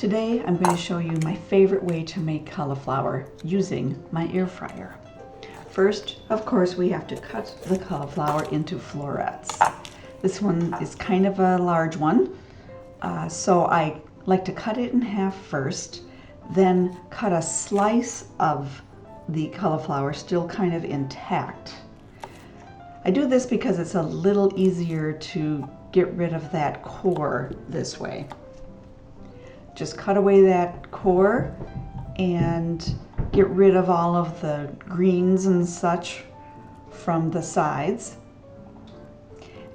Today I'm going to show you my favorite way to make cauliflower using my air fryer. First, of course, we have to cut the cauliflower into florets. This one is kind of a large one, so I like to cut it in half first, then cut a slice of the cauliflower still kind of intact. I do this because it's a little easier to get rid of that core this way. Just cut away that core and get rid of all of the greens and such from the sides.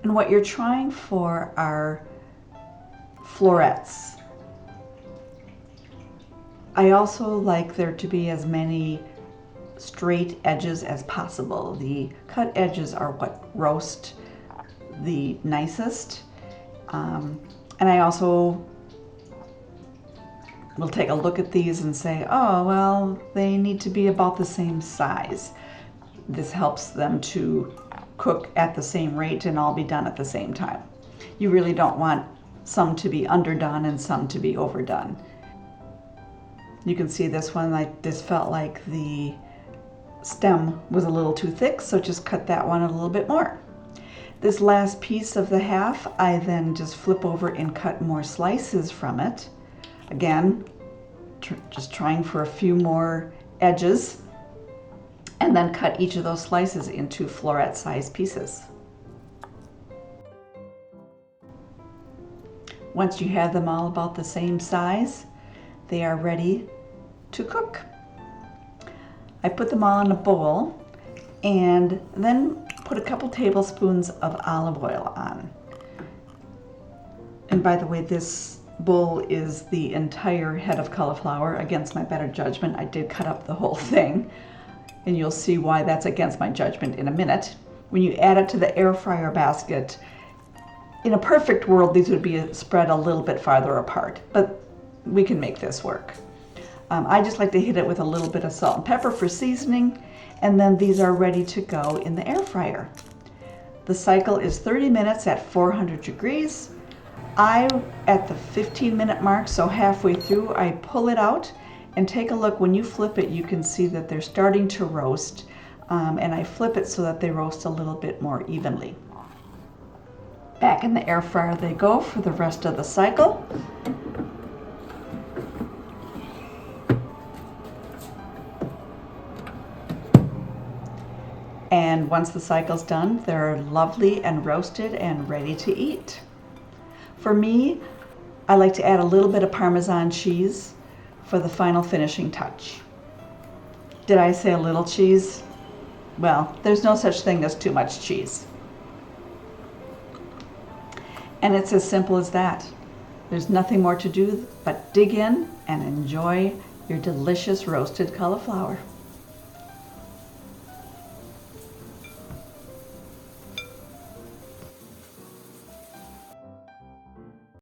And what you're trying for are florets. I also like there to be as many straight edges as possible. The cut edges are what roast the nicest. And I also will take a look at these and say, oh, well, they need to be about the same size. This helps them to cook at the same rate and all be done at the same time. You really don't want some to be underdone and some to be overdone. You can see this one, this felt like the stem was a little too thick, so just cut that one a little bit more. This last piece of the half, I then just flip over and cut more slices from it. Again, just trying for a few more edges, and then cut each of those slices into floret-sized pieces. Once you have them all about the same size, they are ready to cook. I put them all in a bowl and then put a couple tablespoons of olive oil on. And by the way, this bowl is the entire head of cauliflower. Against my better judgment, I did cut up the whole thing, and you'll see why that's against my judgment in a minute. When you add it to the air fryer basket, in a perfect world, these would be spread a little bit farther apart, but we can make this work. I just like to hit it with a little bit of salt and pepper for seasoning, and then these are ready to go in the air fryer. The cycle is 30 minutes at 400 degrees. At the 15-minute mark, so halfway through, I pull it out and take a look. When you flip it, you can see that they're starting to roast, and I flip it so that they roast a little bit more evenly. Back in the air fryer they go for the rest of the cycle. And once the cycle's done, they're lovely and roasted and ready to eat. For me, I like to add a little bit of Parmesan cheese for the final finishing touch. Did I say a little cheese? Well, there's no such thing as too much cheese. And it's as simple as that. There's nothing more to do but dig in and enjoy your delicious roasted cauliflower.